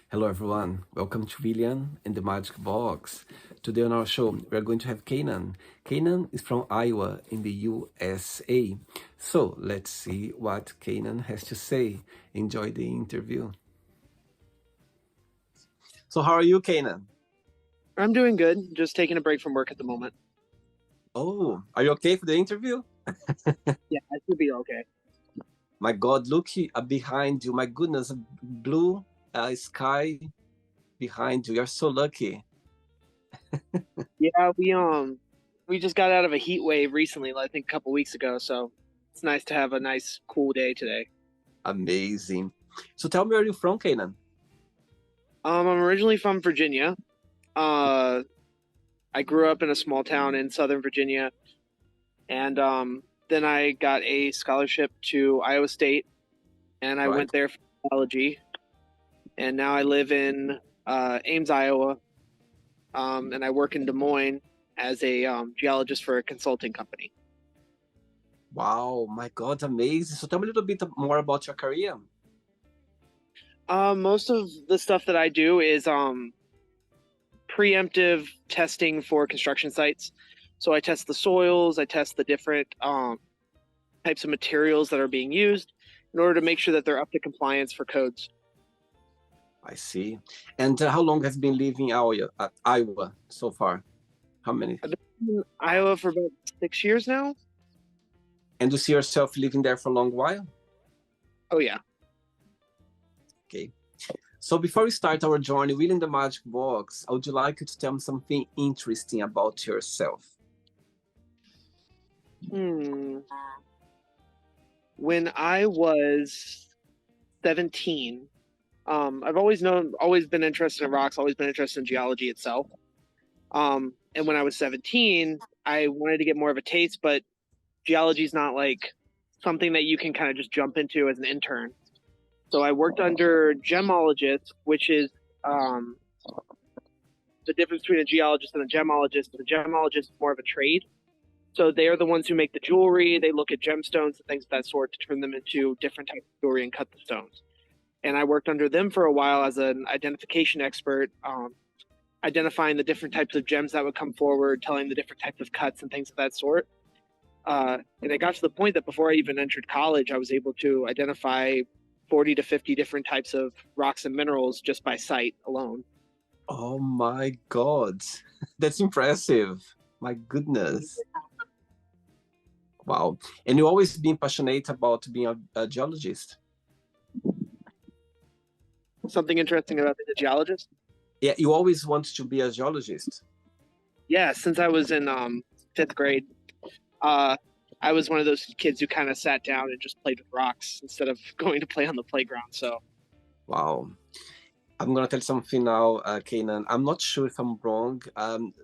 Hello, everyone. Welcome to William and the Magic Box. Today on our show, we are going to have Canaan. Canaan is from Iowa in the USA. So let's see what Canaan has to say. Enjoy the interview. So, how are you, Canaan? I'm doing good. Just taking a break from work at the moment. Oh, are you okay for the interview? Yeah, I should be okay. My God, look behind you. My goodness, blue sky behind you. You're so lucky. Yeah, we just got out of a heat wave recently, I think a couple weeks ago, so it's nice to have a nice cool day today. Amazing. So, tell me where you're from, Canaan. I'm originally from Virginia. Uh I grew up in a small town in Southern Virginia, and then I got a scholarship to Iowa State, and I Right? went there for biology, and now I live in Ames, Iowa, and I work in Des Moines as a geologist for a consulting company. Wow, my God, amazing. So tell me a little bit more about your career. Most of the stuff that I do is preemptive testing for construction sites. So I test the soils, I test the different types of materials that are being used in order to make sure that they're up to compliance for codes. I see. And how long have you been living Iowa so far? How many? I've been in Iowa for about 6 years now. And you see yourself living there for a long while? Oh yeah. Okay. So before we start our journey within the magic box, I would like you to tell me something interesting about yourself. Hmm. When I was 17, always been interested in rocks, always been interested in geology itself. And when I was 17, I wanted to get more of a taste, but geology is not like something that you can kind of just jump into as an intern. So I worked under gemologists, which is um, the difference between a geologist and a gemologist. The gemologist is more of a trade. So they are the ones who make the jewelry. They look at gemstones and things of that sort to turn them into different types of jewelry and cut the stones. And I worked under them for a while as an identification expert, identifying the different types of gems that would come forward, telling the different types of cuts and things of that sort. And it got to the point that before I even entered college, I was able to identify 40 to 50 different types of rocks and minerals just by sight alone. Oh my God, that's impressive. My goodness. Wow. And you always been passionate about being a geologist? Something interesting about being a geologist? Yeah, you always want to be a geologist. Yeah, since I was in fifth grade, uh, I was one of those kids who kind of sat down and just played with rocks instead of going to play on the playground. So, Wow. I'm gonna tell you something now, Kanan. I'm not sure if I'm wrong.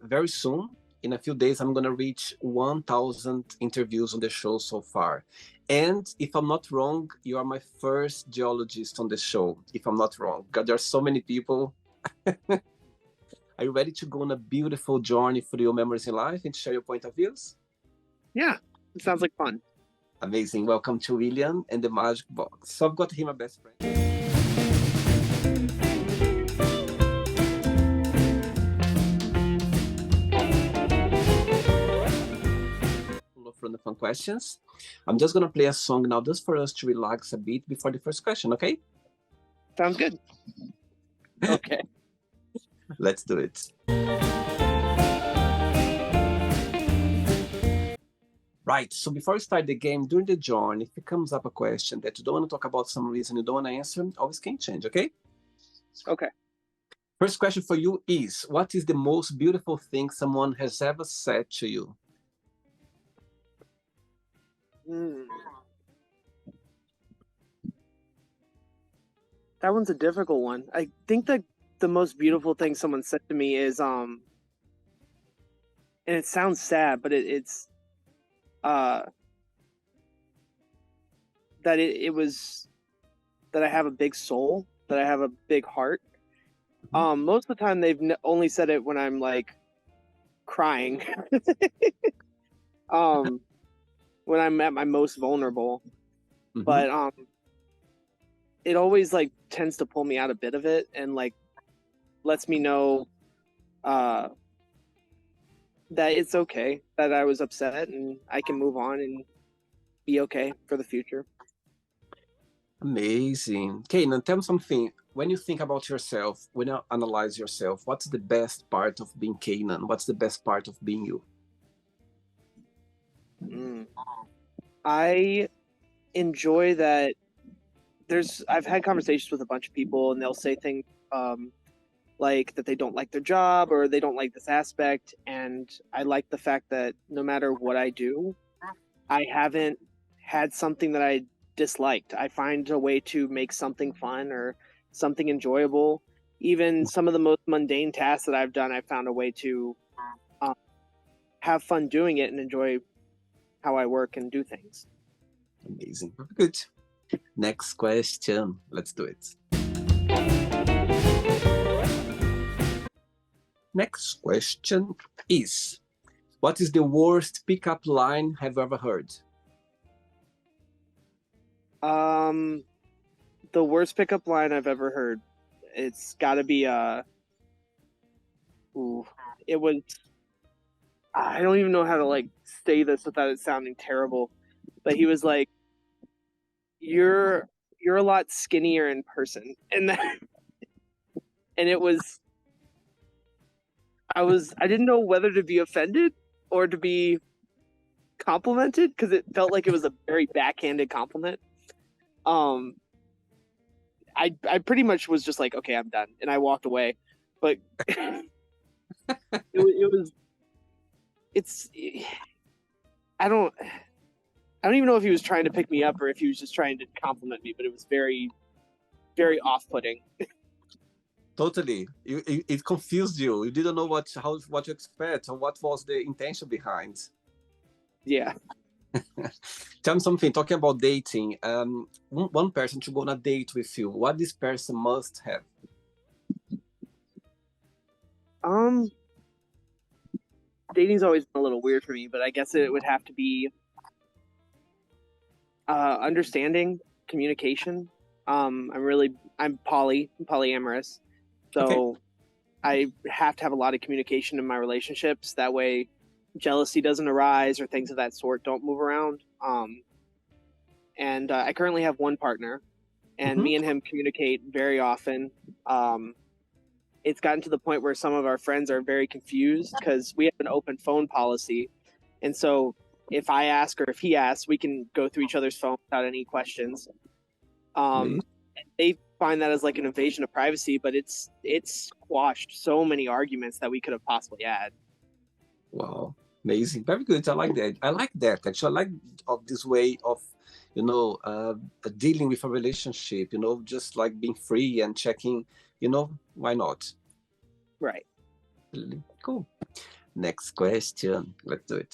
Very soon, in a few days, I'm gonna reach 1,000 interviews on the show so far. And if I'm not wrong, you are my first geologist on the show. If I'm not wrong, God, there are so many people. Are you ready to go on a beautiful journey through your memories in life and share your point of views? yeah, it sounds like fun. Amazing. Welcome to William and the Magic Box. So I've got him a best friend. From the fun questions. I'm just gonna play a song now just for us to relax a bit before the first question, okay? Sounds good. Okay. Let's do it. Right, so before we start the game, during the journey, if it comes up a question that you don't want to talk about some reason you don't want to answer, always can change, okay? Okay. First question for you is, what is the most beautiful thing someone has ever said to you? Hmm. That one's a difficult one. I think that the most beautiful thing someone said to me is and it sounds sad, but it's uh that it was that I have a big soul, that I have a big heart. Mhm. Most of the time they've only said it when I'm like crying. um when I'm at my most vulnerable. Mhm. But it always like tends to pull me out a bit of it and like lets me know uh that it's okay that I was upset and I can move on and be okay for the future. Amazing. Kanan, tell me something. When you think about yourself, when you analyze yourself, what's the best part of being Kanan? What's the best part of being you? I enjoy that I've had conversations with a bunch of people and they'll say things like that they don't like their job or they don't like this aspect, and I like the fact that no matter what I do, I haven't had something that I disliked. I find a way to make something fun or something enjoyable. Even some of the most mundane tasks that I've done, I've found a way to um, have fun doing it and enjoy how I work and do things. Amazing. Good. Next question. Let's do it. Next question is, what is the worst pickup line have you ever heard? The worst pickup line I've ever heard, it's got to be it was, I don't even know how to like say this without it sounding terrible, but he was like, "You're a lot skinnier in person," and that, and it was, I didn't know whether to be offended or to be complimented because it felt like it was a very backhanded compliment. I pretty much was just like, okay, I'm done, and I walked away. But it was, it's, I don't even know if he was trying to pick me up or if he was just trying to compliment me, but it was very, very off-putting. Totally. It confused you. You didn't know what to expect or what was the intention behind. Yeah. Tell me something. Talking about dating, one person to go on a date with you, what this person must have? Dating's always been a little weird for me, but I guess it would have to be understanding, communication. I'm polyamorous, so Okay. I have to have a lot of communication in my relationships. That way, jealousy doesn't arise or things of that sort don't move around. And I currently have one partner, and me and him communicate very often. It's gotten to the point where some of our friends are very confused because we have an open phone policy, and so if I ask or if he asks, we can go through each other's phone without any questions. They find that as like an invasion of privacy, but it's squashed so many arguments that we could have possibly had. Wow, amazing, very good. I like that. Actually, I like of this way of dealing with a relationship. Just like being free and checking. Why not? Right. Cool. Next question. Let's do it.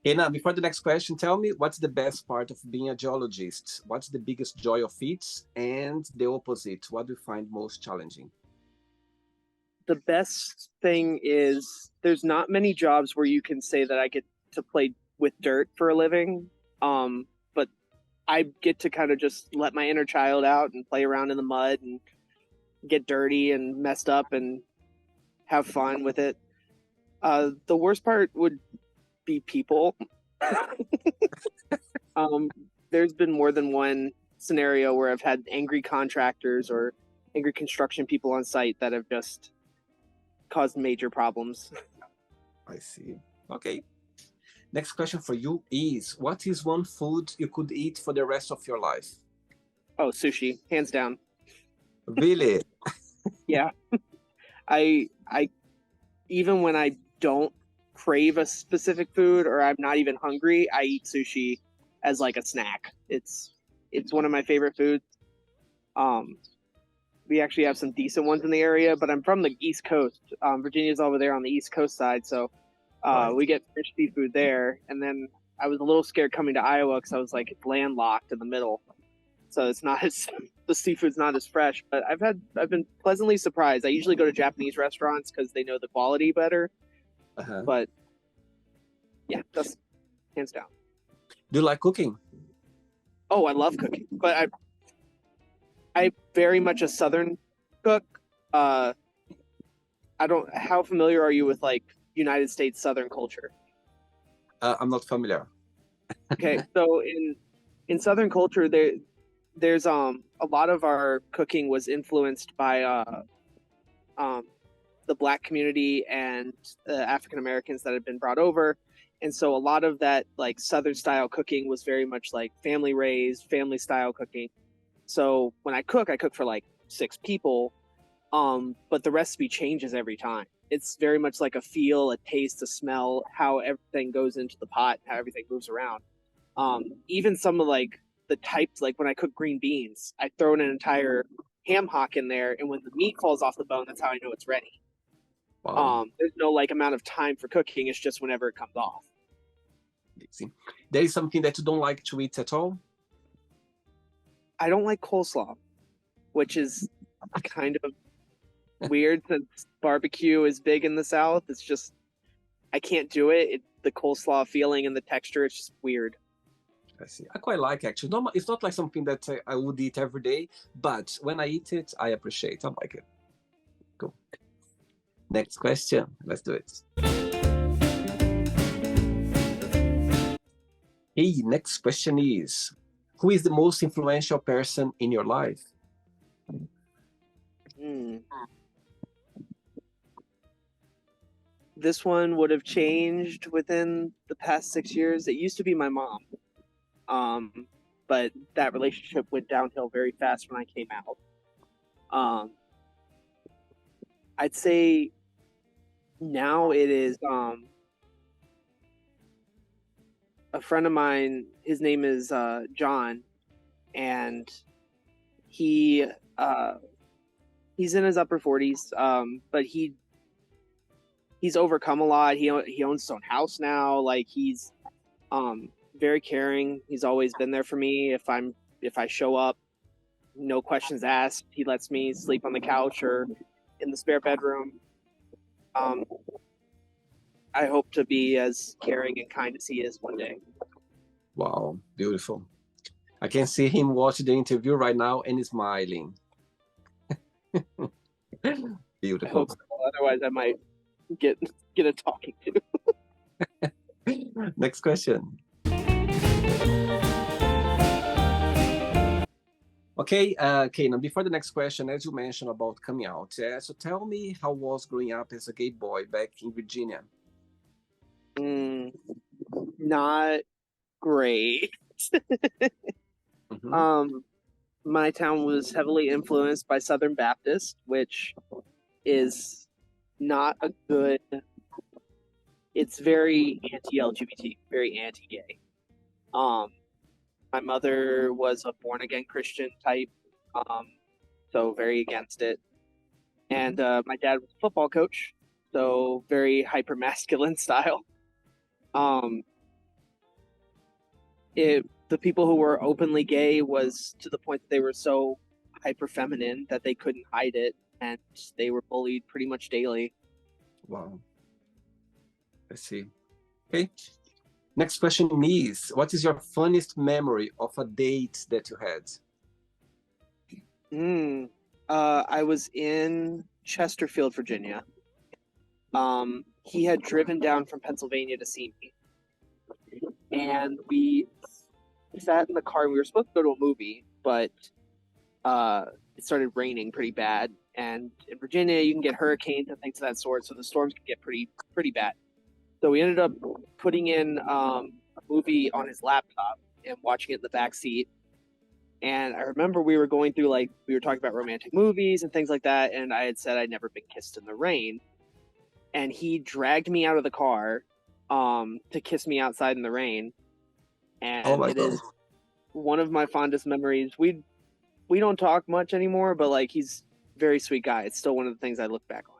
Okay, now before the next question, tell me what's the best part of being a geologist? What's the biggest joy of it? And the opposite, what do you find most challenging? The best thing is there's not many jobs where you can say that I get to play with dirt for a living. But I get to kind of just let my inner child out and play around in the mud and get dirty and messed up and have fun with it. The worst part would be people. There's been more than one scenario where I've had angry contractors or angry construction people on site that have just caused major problems. I see. Okay. Next question for you is, what is one food you could eat for the rest of your life? Oh, sushi, hands down. Really? Yeah. I even when I don't crave a specific food or I'm not even hungry, I eat sushi as like a snack. It's one of my favorite foods. We actually have some decent ones in the area, but I'm from the East Coast. Virginia's over there on the East Coast side, so we get fish seafood there. And then I was a little scared coming to Iowa because I was like, it's landlocked in the middle, so it's not as the seafood's not as fresh. But I've been pleasantly surprised. I usually go to Japanese restaurants because they know the quality better. But yeah, that's hands down. Do you like cooking? Oh, I love cooking, but I very much a Southern cook. I don't. How familiar are you with like United States Southern culture? I'm not familiar. Okay, so in Southern culture, there's a lot of our cooking was influenced by um the Black community and African Americans that had been brought over, and so a lot of that like Southern style cooking was very much like family raised, family style cooking. So when I cook for like 6 people, but the recipe changes every time. It's very much like a feel, a taste, a smell, how everything goes into the pot, how everything moves around. Even some of like the types, like when I cook green beans, I throw in an entire ham hock in there, and when the meat falls off the bone, that's how I know it's ready. Wow. There's no like amount of time for cooking; it's just whenever it comes off. Amazing. There is something that you don't like to eat at all? I don't like coleslaw, which is kind of weird since barbecue is big in the South. It's just I can't do it. The coleslaw feeling and the texture, it's just weird. I see. I quite like actually. No, it's not like something that I would eat every day, but when I eat it, I appreciate. I like it. Cool. Next question. Let's do it. Hey, next question is, who is the most influential person in your life? This one would have changed within the past 6 years. It used to be my mom, but that relationship went downhill very fast when I came out. I'd say now it is a friend of mine. His name is John, and he he's in his upper 40s, but he's overcome a lot. He owns his own house now. Like he's very caring. He's always been there for me. If I show up, no questions asked. He lets me sleep on the couch or in the spare bedroom. I hope to be as caring and kind as he is one day. Wow, beautiful. I can see him watching the interview right now and smiling. Beautiful. I hope so. Otherwise, I might get a talking to. Next question. Okay, Canaan, before the next question, as you mentioned about coming out, so tell me how was growing up as a gay boy back in Virginia? Not great. My town was heavily influenced by Southern Baptist, which is not a good. It's very anti-LGBT, very anti-gay. My mother was a born-again Christian type, so very against it. And my dad was a football coach, so very hyper-masculine style. The people who were openly gay was to the point that they were so hyper feminine that they couldn't hide it, and they were bullied pretty much daily. Wow. I see. Okay. Next question is, what is your funniest memory of a date that you had? I was in Chesterfield, Virginia. He had driven down from Pennsylvania to see me, and we sat in the car. We were supposed to go to a movie, but it started raining pretty bad. And in Virginia, you can get hurricanes and things of that sort, so the storms can get pretty bad. So we ended up putting in a movie on his laptop and watching it in the back seat. And I remember we were going through, like, we were talking about romantic movies and things like that, and I had said I'd never been kissed in the rain. And he dragged me out of the car to kiss me outside in the rain. And it is one of my fondest memories. We don't talk much anymore, but like he's a very sweet guy. It's still one of the things I look back on.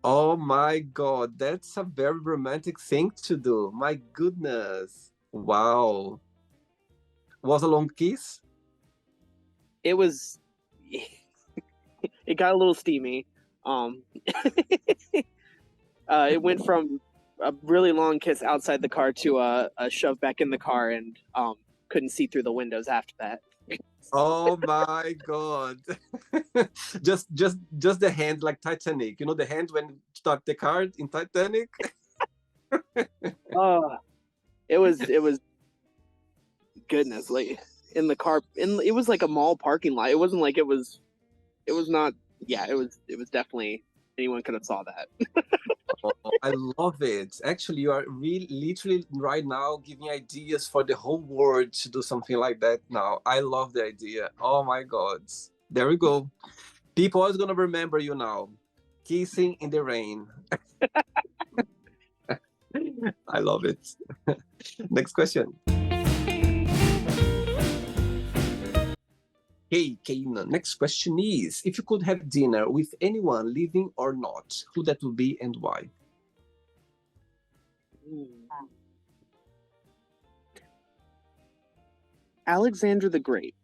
Oh my God, that's a very romantic thing to do. My goodness. Wow. Was a long kiss? It was it got a little steamy. It went from a really long kiss outside the car to a shove back in the car, and couldn't see through the windows after that. Oh my God. Just the hand like Titanic. You know the hand when you start the car in Titanic? Oh, it was goodness, like in the car, it was like a mall parking lot. It wasn't like it was not, yeah, it was definitely, anyone could have saw that. Oh, I love it. Actually, you are really literally right now giving ideas for the whole world to do something like that now. I love the idea. Oh my God. There we go. People are gonna remember you now. Kissing in the rain. I love it. Next question. Hey, Canaan. Next question is, if you could have dinner with anyone, living or not, who that would be and why? Alexander the Great.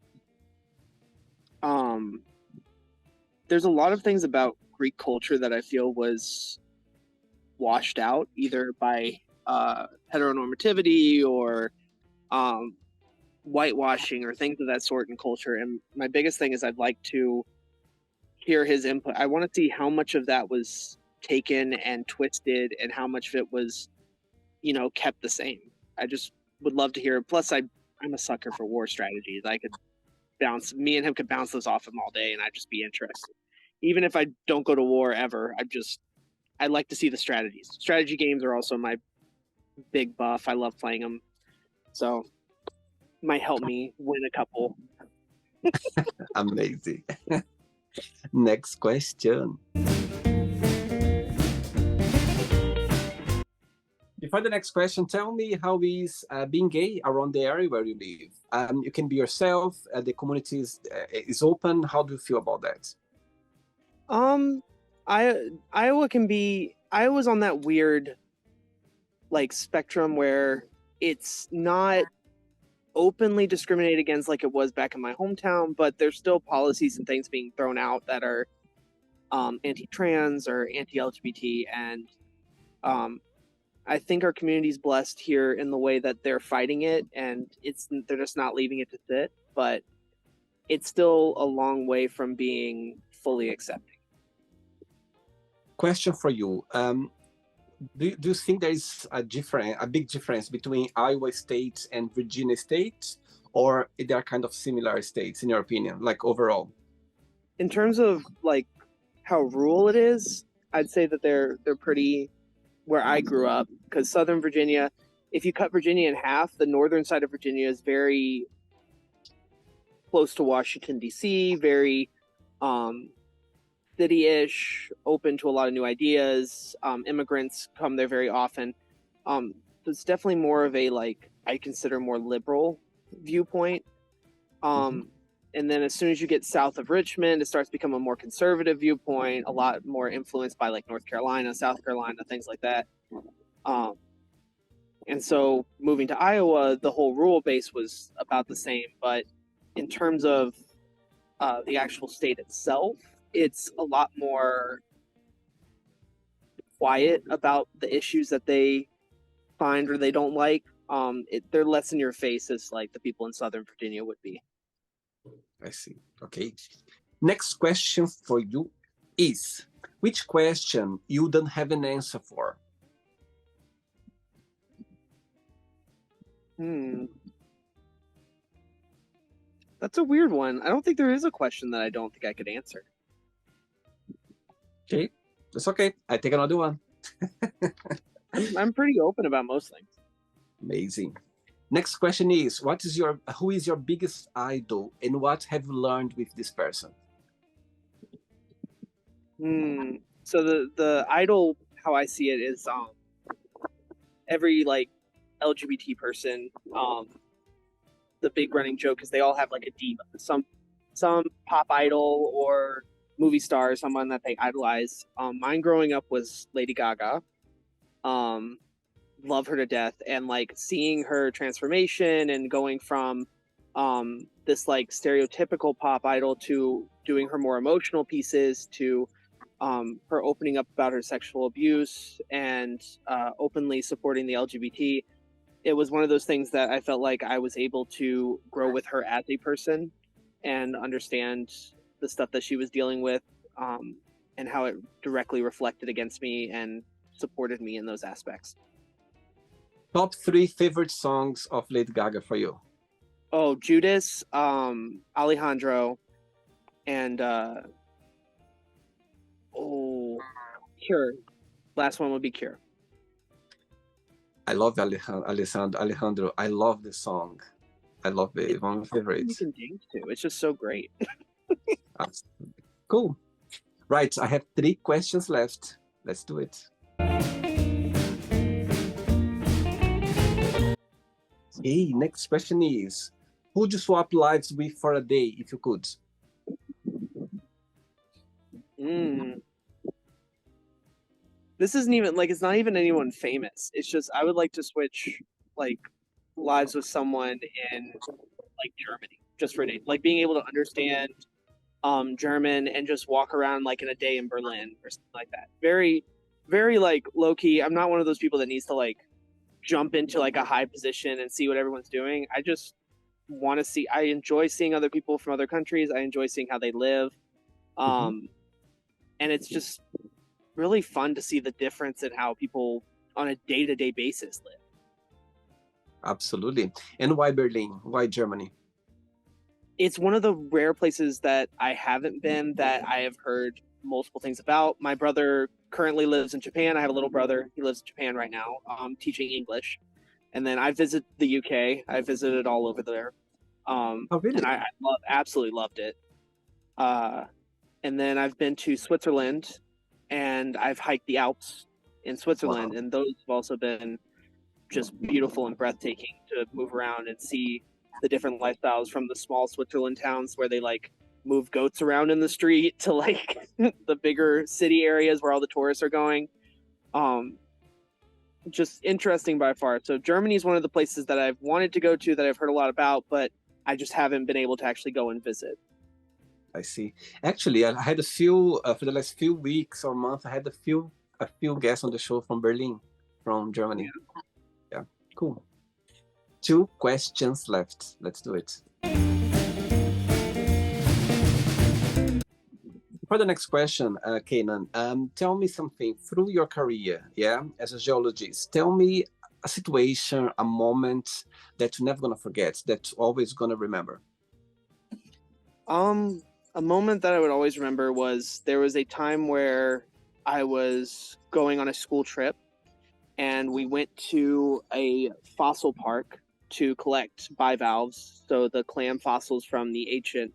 There's a lot of things about Greek culture that I feel was washed out either by heteronormativity or whitewashing or things of that sort in culture. And my biggest thing is I'd like to hear his input. I want to see how much of that was taken and twisted and how much of it was, kept the same. I just would love to hear. Plus, I'm a sucker for war strategies. Me and him could bounce those off him all day, and I'd just be interested. Even if I don't go to war ever, I'd like to see the strategies. Strategy games are also my big buff. I love playing them, so might help me win a couple. Amazing. Next question. Before the next question, tell me how is being gay around the area where you live? You can be yourself. The community is open. How do you feel about that? Iowa's on that weird spectrum where it's not openly discriminated against like it was back in my hometown, but there's still policies and things being thrown out that are anti-trans or anti-LGBT, and I think our community's blessed here in the way that they're fighting it, and they're just not leaving it to sit, but it's still a long way from being fully accepting. Question for you. Do you think there is a big difference between Iowa State and Virginia State, or they are kind of similar states in your opinion, like overall? In terms of like how rural it is, I'd say that they're pretty where I grew up, because Southern Virginia, if you cut Virginia in half, the northern side of Virginia is very close to Washington, D.C., very city-ish, open to a lot of new ideas. Immigrants come there very often. It's definitely more of a, I consider more liberal viewpoint. And then as soon as you get south of Richmond, it starts to become a more conservative viewpoint, a lot more influenced by North Carolina, South Carolina, things like that. And so moving to Iowa, the whole rural base was about the same. But in terms of the actual state itself, it's a lot more quiet about the issues that they find or they don't like. They're less in your face as the people in Southern Virginia would be. I see. Okay. Next question for you is, which question you don't have an answer for? That's a weird one. I don't think there is a question that I don't think I could answer. Okay, that's okay. I take another one. I'm pretty open about most things. Amazing. Next question is, who is your biggest idol and what have you learned with this person? So the idol, how I see it, is every LGBT person, the big running joke is they all have a diva, some pop idol or movie star, someone that they idolize. Mine growing up was Lady Gaga. Love her to death, and seeing her transformation and going from this stereotypical pop idol to doing her more emotional pieces to her opening up about her sexual abuse and openly supporting the LGBT. It was one of those things that I felt like I was able to grow with her as a person and understand the stuff that she was dealing with, and how it directly reflected against me and supported me in those aspects. Top 3 favorite songs of Lady Gaga for you? Oh, Judas, Alejandro, and Cure. Last one would be Cure. I love Alejandro. I love the song. I love it. One of my favorites. You can dance to. It's just so great. Cool. Right, I have 3 questions left. Let's do it. Okay, next question is, who would you swap lives with for a day if you could? This isn't even like, it's not even anyone famous. It's just I would like to switch like lives with someone in like Germany just for a day. Like being able to understand German and just walk around like in a day in Berlin or something like that. Very, very like low key. I'm not one of those people that needs to like jump into like a high position and see what everyone's doing. I just want to see. I enjoy seeing other people from other countries. I enjoy seeing how they live, and it's just really fun to see the difference in how people on a day-to-day basis live. Absolutely. And why Berlin? Why Germany? It's one of the rare places that I haven't been that I have heard multiple things about. My brother currently lives in Japan. I have a little brother. He lives in Japan right now, teaching English. And then I visit the UK. I visited all over there. Oh, really? And I absolutely loved it. And then I've been to Switzerland, and I've hiked the Alps in Switzerland. Wow. And those have also been just beautiful and breathtaking to move around and see the different lifestyles, from the small Switzerland towns where they like move goats around in the street to like the bigger city areas where all the tourists are going. Just interesting by far. So Germany is one of the places that I've wanted to go to, that I've heard a lot about, but I just haven't been able to actually go and visit. I see. Actually, I had a few for the last few weeks or months. I had a few guests on the show from Berlin, from Germany. Yeah, cool. 2 questions left. Let's do it. For the next question, Canaan, tell me something through your career, as a geologist. Tell me a situation, a moment that you're never gonna forget, that you're always gonna remember. A moment that I would always remember was, there was a time where I was going on a school trip, and we went to a fossil park to collect bivalves, so the clam fossils from the ancient.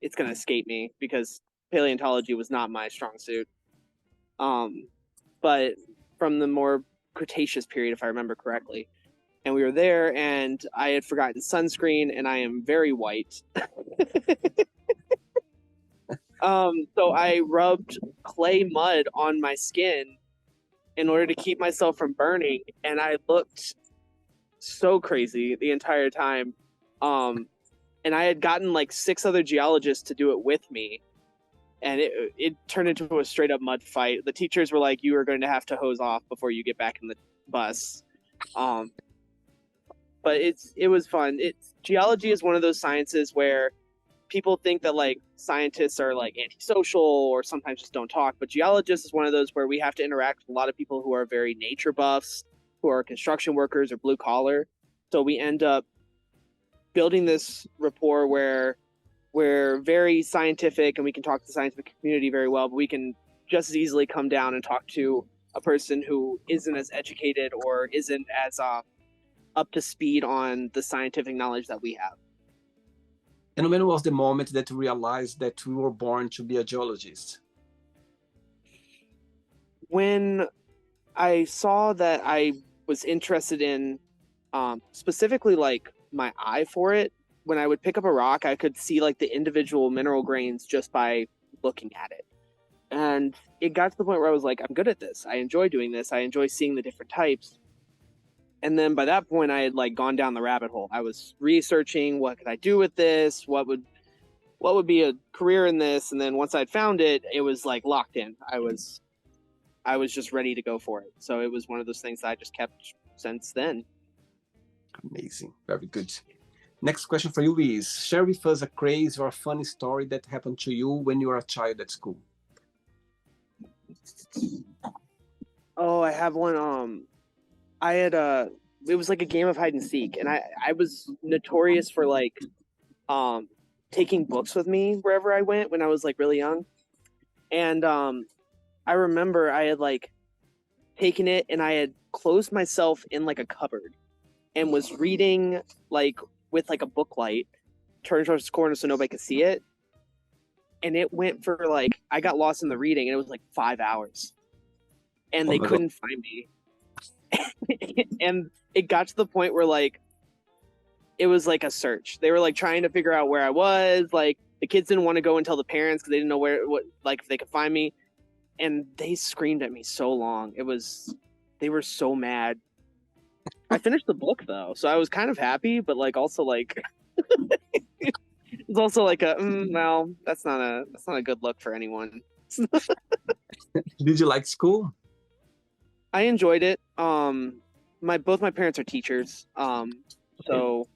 It's going to escape me because paleontology was not my strong suit. But from the more Cretaceous period, if I remember correctly. And we were there, and I had forgotten sunscreen, and I am very white. So I rubbed clay mud on my skin in order to keep myself from burning, and I looked so crazy the entire time. And I had gotten like 6 other geologists to do it with me, and it turned into a straight up mud fight. The teachers were like, "You are going to have to hose off before you get back in the bus." But it was fun. Geology is one of those sciences where people think that like scientists are like antisocial or sometimes just don't talk, but geologists is one of those where we have to interact with a lot of people who are very nature buffs, who are construction workers or blue collar. So we end up building this rapport where we're very scientific and we can talk to the scientific community very well, but we can just as easily come down and talk to a person who isn't as educated or isn't as up to speed on the scientific knowledge that we have. And when was the moment that you realized that you were born to be a geologist? When I saw that I was interested in specifically like my eye for it. When I would pick up a rock, I could see like the individual mineral grains just by looking at it. And it got to the point where I was like, I'm good at this. I enjoy doing this. I enjoy seeing the different types. And then by that point, I had like gone down the rabbit hole. I was researching, what could I do with this? What what would be a career in this, and then once I'd found it, it was like locked in. I was just ready to go for it. So it was one of those things that I just kept since then. Amazing. Very good. Next question for you is, share with us a crazy or a funny story that happened to you when you were a child at school. Oh, I have one. I had it was like a game of hide and seek, and I was notorious for like taking books with me wherever I went when I was like really young. And I remember I had like taken it and I had closed myself in like a cupboard and was reading like with like a book light turned towards the corner so nobody could see it. And it went for like, I got lost in the reading and it was like 5 hours. And they couldn't find me. And it got to the point where like, it was like a search. They were like trying to figure out where I was. Like the kids didn't want to go and tell the parents because they didn't know if they could find me. And they screamed at me so long. They were so mad. I finished the book though, so I was kind of happy, but like also like it's also like well, that's not a good look for anyone. Did you like school? I enjoyed it. Both my parents are teachers. So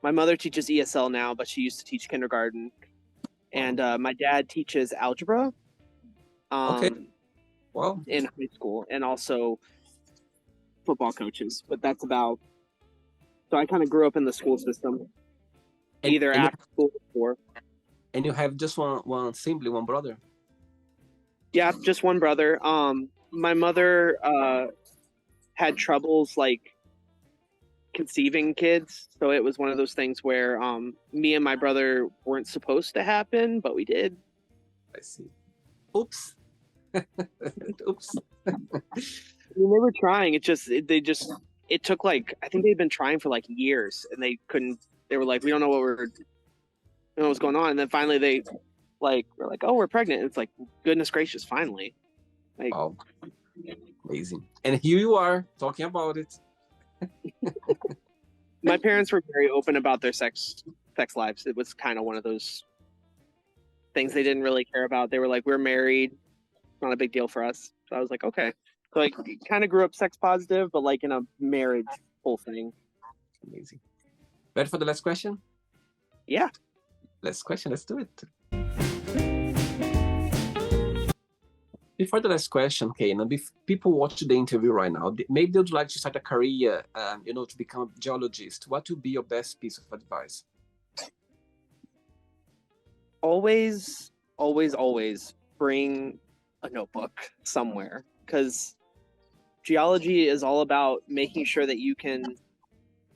my mother teaches ESL now, but she used to teach kindergarten, and my dad teaches algebra. Okay. Well, in high school, and also football coaches, but that's about. So I kind of grew up in the school system, either after school or before. And you have just one sibling, one brother? Yeah, just one brother. My mother had troubles like conceiving kids, so it was one of those things where me and my brother weren't supposed to happen, but we did. I see. Oops. Oops. I mean, they were trying. It took like, I think they'd been trying for like years, and they couldn't. They were like, we don't know what's going on. And then finally, they were like, oh, we're pregnant. And it's like, goodness gracious, finally. Like, wow, amazing. And here you are talking about it. My parents were very open about their sex lives. It was kind of one of those things they didn't really care about. They were like, we're married. It's not a big deal for us. So I was like, okay. So I kind of grew up sex positive, but like in a marriage whole thing. Amazing. Ready for the last question? Yeah. Last question. Let's do it. Before the last question, Canaan, if people watch the interview right now, maybe they would like to start a career, to become a geologist. What would be your best piece of advice? Always, always, always bring a notebook somewhere, because geology is all about making sure that you can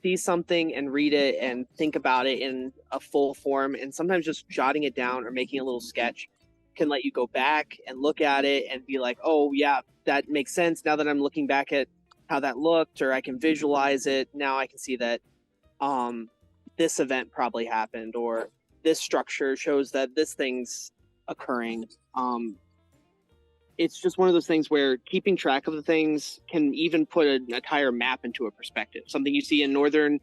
see something and read it and think about it in a full form, and sometimes just jotting it down or making a little sketch can let you go back and look at it and be like, oh yeah, that makes sense now that I'm looking back at how that looked, or I can visualize it. Now I can see that this event probably happened, or this structure shows that this thing's occurring. It's just one of those things where keeping track of the things can even put an entire map into a perspective. Something you see in northern,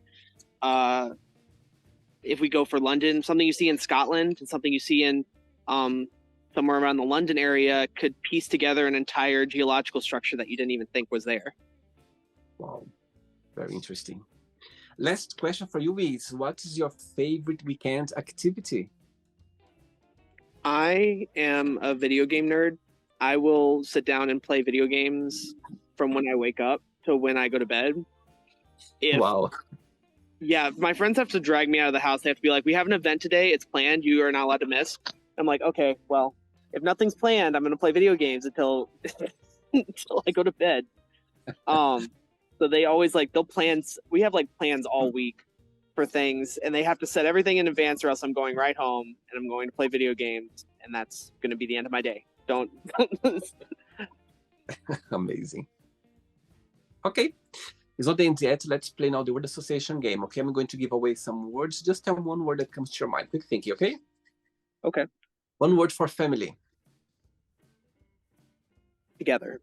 if we go for London, something you see in Scotland and something you see in somewhere around the London area could piece together an entire geological structure that you didn't even think was there. Wow, very interesting. Last question for you is, what is your favorite weekend activity? I am a video game nerd. I will sit down and play video games from when I wake up to when I go to bed. Wow. Yeah, my friends have to drag me out of the house. They have to be like, we have an event today. It's planned. You are not allowed to miss. I'm like, okay, well, if nothing's planned, I'm going to play video games until until I go to bed. So they always they'll plan. We have plans all week for things, and they have to set everything in advance, or else I'm going right home and I'm going to play video games, and that's going to be the end of my day. Don't. Amazing. Okay. It's not the end yet. Let's play now the word association game. Okay, I'm going to give away some words. Just tell me one word that comes to your mind. Quick thinking, okay? Okay. One word for family. Together.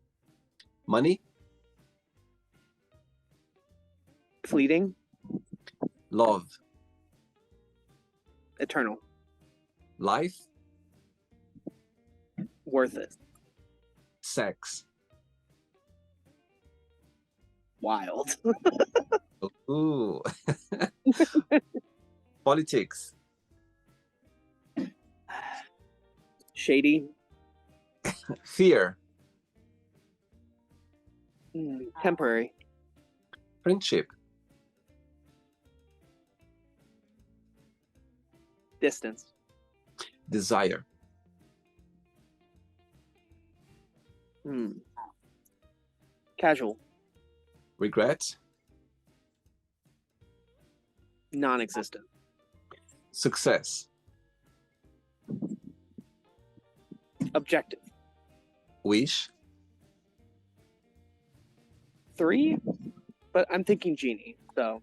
Money. Fleeting. Love. Eternal. Life. Worth it. Sex. Wild. Ooh. Politics. Shady. Fear. Temporary. Friendship. Distance. Desire. Casual. Regret. Non-existent. Success. Objective. Wish. 3, but I'm thinking genie, so.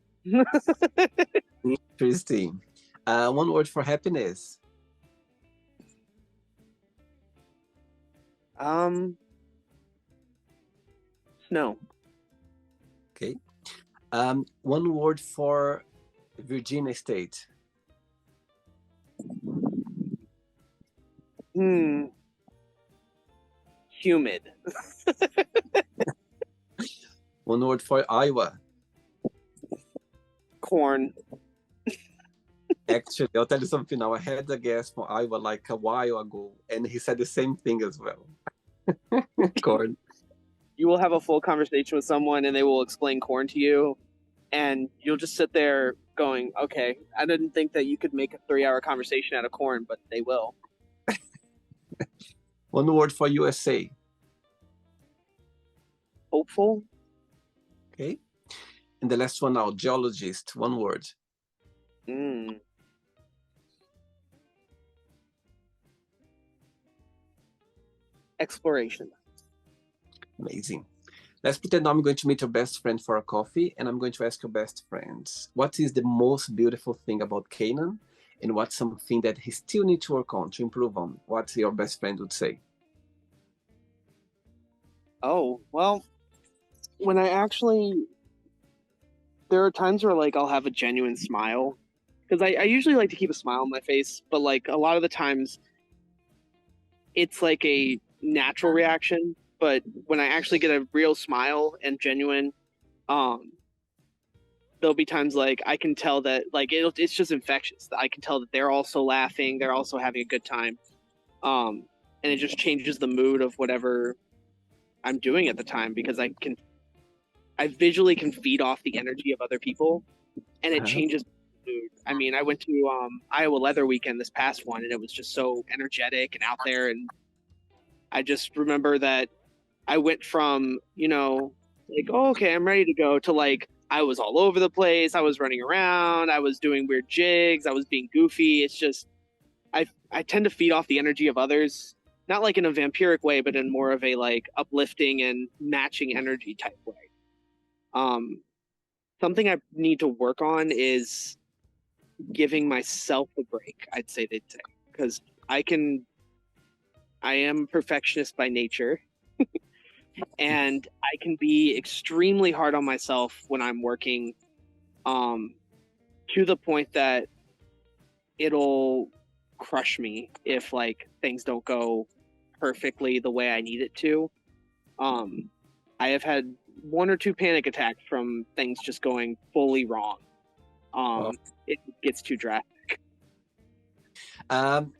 Interesting. One word for happiness. Snow. Okay. One word for Virginia State. Humid. One word for Iowa. Corn. Actually, I'll tell you something now. I had a guest from Iowa like a while ago, and he said the same thing as well. Corn. You will have a full conversation with someone and they will explain corn to you, and you'll just sit there going, okay, I didn't think that you could make a 3-hour conversation out of corn, but they will. One word for USA. Hopeful. Okay. And the last one now, geologist. One word. Exploration. Amazing. Let's pretend I'm going to meet your best friend for a coffee, and I'm going to ask your best friend, what is the most beautiful thing about Canaan, and what's something that he still needs to work on, to improve on? What your best friend would say? Oh, well, when I actually, there are times where like I'll have a genuine smile, because I usually like to keep a smile on my face, but like a lot of the times it's like a natural reaction. But when I actually get a real smile and genuine, there'll be times like I can tell that like it's just infectious. I can tell that they're also laughing, they're also having a good time, and it just changes the mood of whatever I'm doing at the time, because I visually can feed off the energy of other people, and it changes the mood. I mean, I went to Iowa Leather Weekend this past one, and it was just so energetic and out there, and I just remember that I went from, like, oh, okay, I'm ready to go, to like I was all over the place. I was running around. I was doing weird jigs. I was being goofy. It's just I tend to feed off the energy of others, not like in a vampiric way, but in more of a like uplifting and matching energy type way. Something I need to work on is giving myself a break, I'd say they'd say, because I am a perfectionist by nature. And I can be extremely hard on myself when I'm working, to the point that it'll crush me if like things don't go perfectly the way I need it to. I have had 1 or 2 panic attacks from things just going fully wrong. It gets too drastic.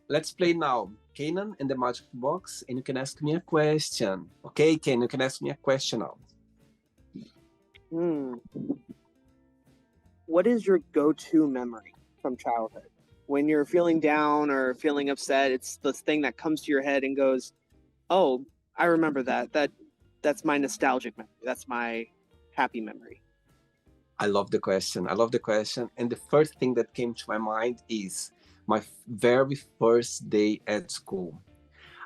Let's play now. Canaan and the Magic Box, and you can ask me a question. Okay, Canaan, you can ask me a question now. What is your go-to memory from childhood? When you're feeling down or feeling upset, it's the thing that comes to your head and goes, oh, I remember that. That's my nostalgic memory. That's my happy memory. I love the question. And the first thing that came to my mind is my very first day at school.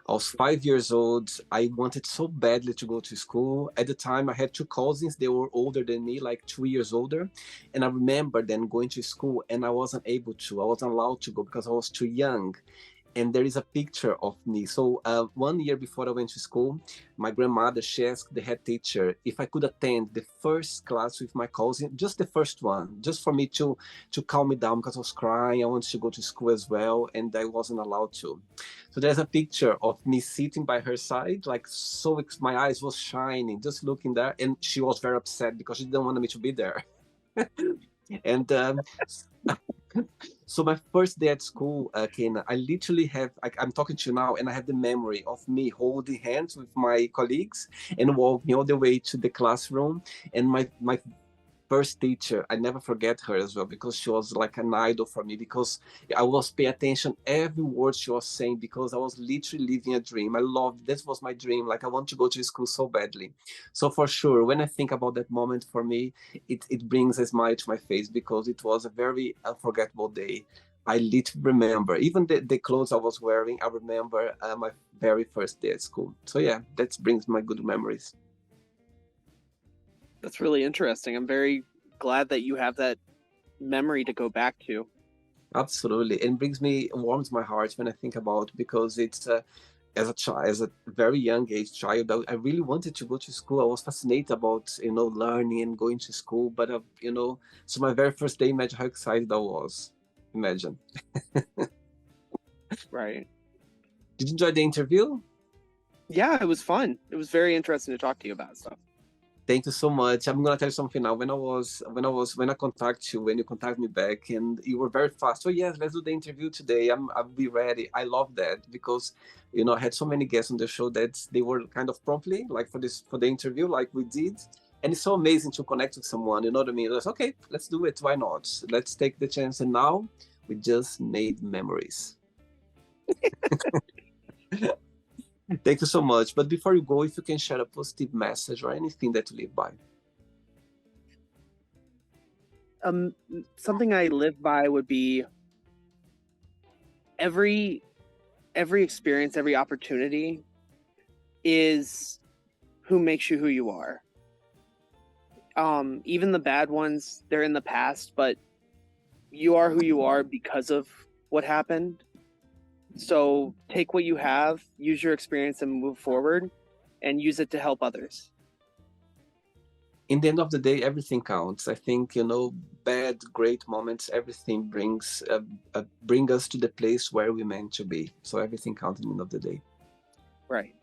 I was 5 years old. I wanted so badly to go to school. At the time, I had 2 cousins. They were older than me, like 2 years older. And I remember them going to school, and I wasn't able to. I wasn't allowed to go because I was too young. and there is a picture of me. So 1 year before I went to school, my grandmother, she asked the head teacher if I could attend the first class with my cousin, just the first one, just for me to calm me down, because I was crying. I wanted to go to school as well, and I wasn't allowed to. So there's a picture of me sitting by her side, like, so my eyes was shining, just looking there, and she was very upset because she didn't want me to be there. And so my first day at school, Ken, I literally have, I'm talking to you now, and I have the memory of me holding hands with my colleagues and walking all the way to the classroom. And my first teacher, I never forget her as well, because she was like an idol for me, because I was paying attention every word she was saying, because I was literally living a dream. I loved, this was my dream. Like, I want to go to school so badly. So for sure, when I think about that moment, for me, it brings a smile to my face, because it was a very unforgettable day. I literally remember, even the clothes I was wearing, I remember my very first day at school. So yeah, that brings my good memories. That's really interesting. I'm very glad that you have that memory to go back to. Absolutely, it warms my heart when I think about, because it's as a child, as a very young age child, I really wanted to go to school. I was fascinated about learning and going to school. But so my very first day, imagine how excited I was. Imagine. Right. Did you enjoy the interview? Yeah, it was fun. It was very interesting to talk to you about stuff. Thank you so much. I'm gonna tell you something now. When I contact you, when you contact me back, and you were very fast. So yes, let's do the interview today. I'll be ready. I love that, because I had so many guests on the show that they were kind of promptly, like, for the interview, like we did. And it's so amazing to connect with someone. You know what I mean? It's okay. Let's do it. Why not? Let's take the chance. And now we just made memories. Thank you so much. But before you go, if you can share a positive message or anything that you live by. Something I live by would be every experience, every opportunity is who makes you who you are. Even the bad ones, they're in the past, but you are who you are because of what happened. So take what you have, use your experience, and move forward, and use it to help others. In the end of the day, everything counts. I think, bad, great moments, everything bring us to the place where we're meant to be. So everything counts at the end of the day. Right.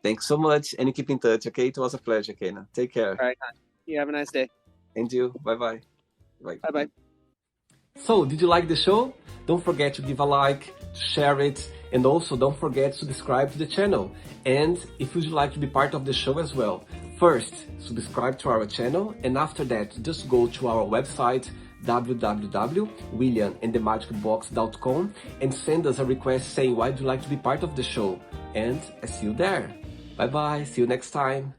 Thanks so much, and keep in touch, okay? It was a pleasure, Kenan. Take care. All right. You have a nice day. And you. Bye-bye. Bye. Bye-bye. So, did you like the show? Don't forget to give a like, to share it, and also don't forget to subscribe to the channel. And if you'd like to be part of the show as well, first, subscribe to our channel, and after that, just go to our website, www.williamandthemagicbox.com, and send us a request saying why you'd like to be part of the show. And I see you there. Bye-bye. See you next time.